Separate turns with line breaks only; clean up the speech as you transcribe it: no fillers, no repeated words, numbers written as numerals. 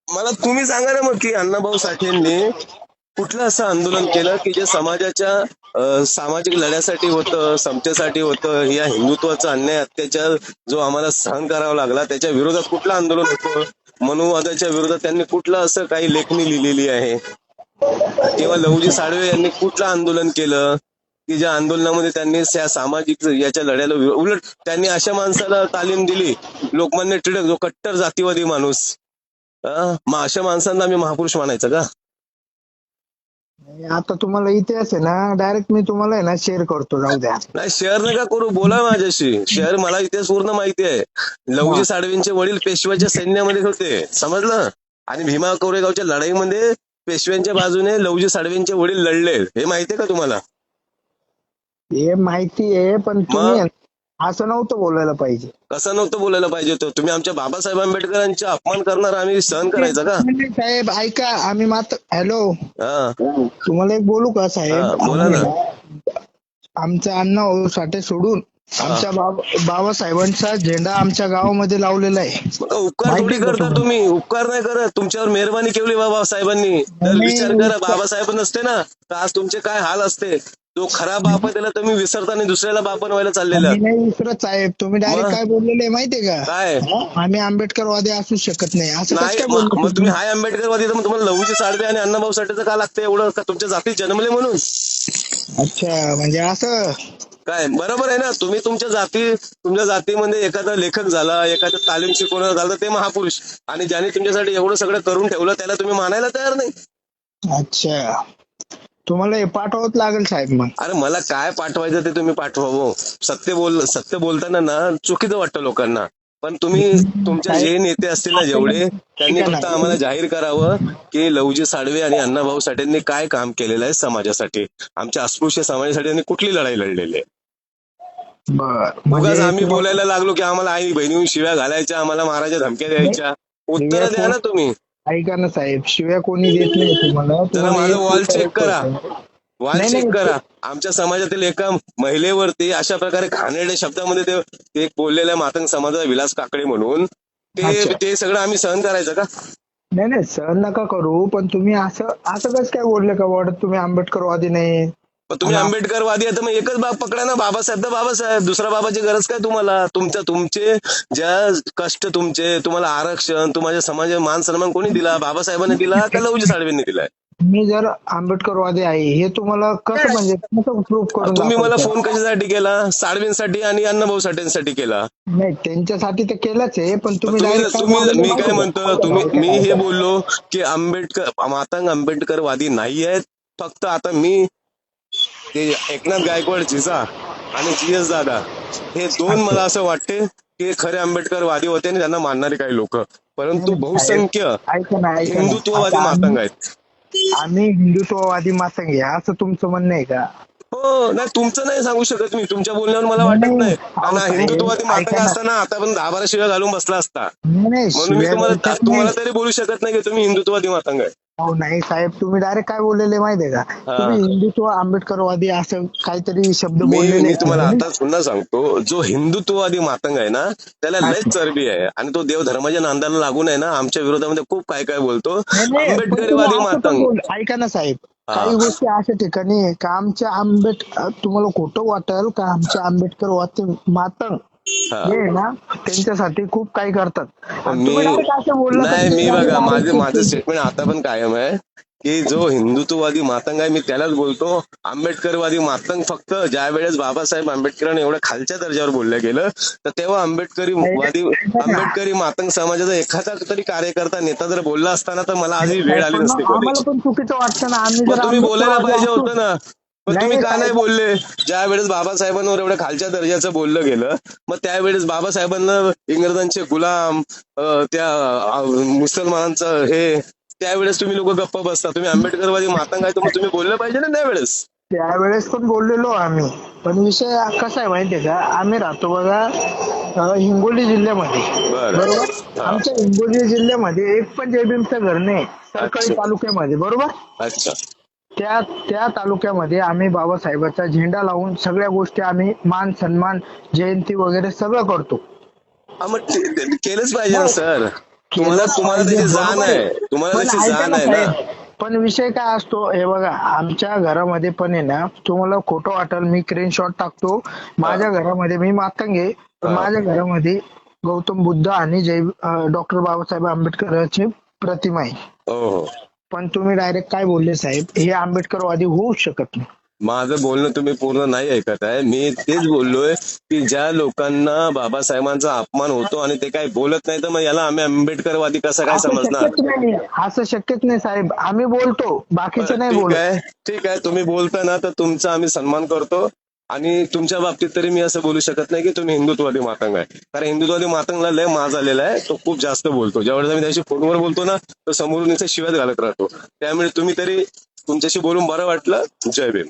मला तुम्ही सांगा ना मग की अण्णाभाऊ साठेंनी कुठलं असं आंदोलन केलं की जे समाजाच्या सामाजिक लढ्यासाठी होतं, समतेसाठी होतं, या हिंदुत्वाचा अन्याय अत्याचार जो आम्हाला सहन करावा लागला त्याच्या विरोधात कुठलं आंदोलन होतं? मनुवादाच्या विरोधात त्यांनी कुठलं असं काही लेखणी लिहिलेली आहे? किंवा लहुजी साळवे यांनी कुठलं आंदोलन केलं की ज्या आंदोलनामध्ये त्यांनी त्या सामाजिक याच्या लढ्याला उलट त्यांनी अशा माणसाला तालीम दिली, लोकमान्य टिळक जो कट्टर जातीवादी माणूस, मग अशा माणसांना आम्ही महापुरुष मानायचं का?
आता तुम्हाला इतिहास आहे ना, डायरेक्ट मी तुम्हाला आहे ना शेअर करतो, जाऊ द्या.
नाही शेअर नका करू, बोला माझ्याशी. शेअर मला इतिहास पूर्ण माहिती आहे. लहुजी साळवेंचे वडील पेशव्याच्या सैन्यामध्ये होते, समजलं? आणि भीमा कोरेगावच्या लढाईमध्ये पेशव्यांच्या बाजूने लहुजी साळवेंचे वडील लढले, हे माहितीये का तुम्हाला?
हे माहिती आहे, पण तुम्ही असं नव्हतं बोलायला पाहिजे.
कसं नव्हतं बोलायला पाहिजे होतं? तुम्ही आमच्या बाबासाहेब आंबेडकरांचा अपमान करणार, आम्ही सहन करायचा का?
साहेब ऐका, आम्ही मात्र हॅलो,
हा
तुम्हाला एक बोलू का साहेब?
बोला ना.
आमचा अण्णाभाऊ साठे सोडून आमच्या बाबासाहेबांचा झेंडा आमच्या गावामध्ये लावलेला आहे.
उपकार थोडी करता तुम्ही, उपकार नाही करत. तुमच्यावर मेहरबानी केली बाबासाहेबांनी. तर विचार करा, बाबासाहेब नसते ना तर आज तुमचे काय हाल असते. जो खरा बाप आहे त्याला तुम्ही विसरता आणि दुसऱ्याला बाप बनवायला चाललेला.
नाही विसरत साहेब, तुम्ही डायरेक्ट काय बोललेले माहितीये का?
काय?
आम्ही आंबेडकरवादी असू शकत नाही असं
नाही. मग तुम्ही हाय आंबेडकरवादी तर मग तुम्हाला लहुजी साळवे आणि अण्णाभाऊ साठेचं का लागतं एवढं? का तुमच्या जातीत जन्मले म्हणून?
अच्छा, म्हणजे असं
काय? बरोबर आहे ना. तुम्ही तुमच्या जातीमध्ये एखादा लेखक झाला, एखादा तालीम शिकवणार झाला तर ते महापुरुष, आणि ज्याने तुमच्यासाठी एवढं सगळं करून ठेवलं त्याला तुम्ही मानायला तयार नाही.
अच्छा, तुम्हाला हे पाठवावंच लागेल साहेब मग.
अरे मला काय पाठवायचं ते तुम्ही पाठवावं. सत्य बोलताना ना चुकीचं वाटतं लोकांना, पण तुम्ही तुमच्या जे नेते असतील ना जेवढे, त्यांनी फक्त आम्हाला जाहीर करावं की लहुजी साळवे आणि अण्णाभाऊ साठेंनी काय काम केलेलं आहे समाजासाठी, आमच्या अस्पृश्य समाजासाठी त्यांनी कुठली लढाई लढलेली आहे. उगाच आम्ही बोलायला लागलो की आम्हाला आई बहिणी शिव्या घालायच्या, आम्हाला मारायच्या धमक्या द्यायच्या. उत्तर द्या ना तुम्ही.
ऐका ना साहेब, शिव्या कोणी देत नाही तुम्हाला.
जरा माझं वॉल चेक करा, वॉल चेक करा. आमच्या समाजातील एका महिलेवरती अशा प्रकारे घाणेरड्या शब्दामध्ये ते एक बोललेल्या मातंग समाजाचा विलास काकडे म्हणून ते सगळं आम्ही सहन करायचं का?
नाही सहन नका करू, पण तुम्ही असं कसं काय बोलले का वाटत तुम्ही आंबेडकरवादी नाही?
तुम्ही आंबेडकरवादी आहे तर मग एकच बाब पकडा ना, बाबासाहेब तर बाबासाहेब. दुसऱ्या बाबाची गरज काय तुम्हाला? तुमचे ज्या कष्ट, तुम्हाला आरक्षण, तुम्हाला समाज मान सन्मान कोणी दिला? बाबासाहेबांनी दिला का लहुजी साळवेंनी दिलाय?
मी जर आंबेडकरवादी आहे हे तुम्हाला कसं, म्हणजे कसं प्रूव्ह करून?
तुम्ही मला फोन कशासाठी केला? साळवेंसाठी आणि अण्णाभाऊ साठेंसाठी केला.
नाही, त्यांच्यासाठी तर केलंच आहे, पण तुम्ही
मी काय म्हणतो, मी हे बोललो की मातंग आंबेडकरवादी नाही आहेत. फक्त आता मी ते एकनाथ गायकवाड जिजा आणि GS दादा हे दोन मला असं वाटते की खरे आंबेडकरवादी होते आणि त्यांना मानणारे काही लोक, परंतु बहुसंख्य हिंदुत्ववादी मातंग आहेत.
आम्ही हिंदुत्ववादी मातंग आहे असं तुमचं म्हणणं आहे का?
हो. नाही तुमचं नाही सांगू शकत मी, तुमच्या बोलण्यावर मला वाटत नाही. हिंदुत्ववादी मातंग असताना आता पण 10-12 शिव्या घालून बसला असता, म्हणून मी तुम्हाला तरी बोलू शकत नाही की तुम्ही हिंदुत्ववादी मातंग आहे.
हो नाही साहेब, तुम्ही डायरेक्ट काय बोललेले माहितीये का? तुम्ही हिंदुत्व आंबेडकरवादी असं काहीतरी शब्द बोललेले.
मी तुम्हाला आता पुन्हा सांगतो, जो हिंदुत्ववादी मातंग आहे ना त्याला लयच चरबी आहे, आणि तो देवधर्माच्या नांदाला लागून आहे ना आमच्या विरोधामध्ये खूप काय काय बोलतो. आंबेडकरवादी मातंग
ऐका ना साहेब, काही गोष्टी अशा ठिकाणी आहे का आमच्या तुम्हाला खोटं वाटेल का आमच्या आंबेडकरवादी मातंग हे ना त्यांच्यासाठी खूप काही करतात.
मी बघा माझं स्टेटमेंट आता पण कायम आहे की जो हिंदुत्ववादी मातंग आहे मी त्यालाच बोलतो. आंबेडकरवादी मातंग फक्त ज्या वेळेस बाबासाहेब आंबेडकरांना एवढं खालच्या दर्जावर बोललं गेलं तर तेव्हा आंबेडकरी मातंग समाजाचा एखादा तरी कार्यकर्ता नेता जर बोलला असताना तर मला आजही वेळ आली नसती.
पण चुकीचं वाटतं ना, आम्ही
तुम्ही बोलायला पाहिजे होतं ना, पण तुम्ही का नाही बोलले? ज्या वेळेस बाबासाहेबांवर एवढं खालच्या दर्जाचं बोललं गेलं, मग त्यावेळेस बाबासाहेबांना इंग्रजांचे गुलाम, त्या मुसलमानांचं हे, त्यावेळेस तुम्ही लोक गप्प बसता. तुम्ही आंबेडकरवादी मातंग आहे तर मग तुम्ही बोललं पाहिजे ना
त्यावेळेस पण बोललेलो आम्ही. पण विषय कसा आहे माहितीये का, आम्ही राहतो बघा हिंगोली जिल्ह्यामध्ये, बरोबर? आमच्या हिंगोली जिल्ह्यामध्ये एक पण जयभीमचं घर नाही, सरकारी तालुक्यामध्ये, बरोबर?
अच्छा.
त्या तालुक्यामध्ये आम्ही बाबासाहेबांचा झेंडा लावून सगळ्या गोष्टी आम्ही मान सन्मान जयंती वगैरे सगळं करतो.
मग केलंच पाहिजे ना सर. तुम्हाला
केलंच
तुम्हाला
पाहिजे,
त्याची जाण
बरोबर
आहे,
आहे.
तुम्हाला
पण
त्याची
ऐका
जाण
ना
आहे ना.
साहेब, पण विषय काय असतो हे बघा, आमच्या घरामध्ये पण आहे ना, तुम्हाला खोटं वाटेल मी स्क्रीनशॉट टाकतो. माझ्या घरामध्ये मी मातंग आहे, पण
हा.
माझ्या घरामध्ये गौतम बुद्ध आणि डॉक्टर बाबासाहेब आंबेडकरांची प्रतिमा आहे.
हो हो.
पण तुम्ही डायरेक्ट काय बोलले साहेब, हे आंबेडकरवादी होऊच शकत नाही.
माझं बोलणं तुम्ही पूर्ण नाही ऐकत आहे. मी तेच बोललोय की ज्या लोकांना बाबासाहेबांचा अपमान होतो आणि ते काही बोलत नाही, तर मग याला आम्ही आंबेडकरवादी कसं काय
असं
समजणार?
शक्यच नाही, असं शक्यच नाही साहेब. आम्ही बोलतो, बाकीचे नाही
ठीक
बोलत.
आहे, ठीक आहे. तुम्ही बोलता ना, तर तुमचा आम्ही सन्मान करतो. आणि तुमच्या बाबतीत तरी मी असं बोलू शकत नाही की तुम्ही हिंदुत्ववादी मातंग आहे. कारण हिंदुत्ववादी मातंगला लय माज आलेला आहे. तो खूप जास्त बोलतो. ज्यावेळेस आम्ही त्याशी फोनवर बोलतो ना, तो समोरून शिव्याच घालत राहतो. त्यामुळे तुम्ही तरी, तुमच्याशी बोलून बरं वाटलं. जय भीम.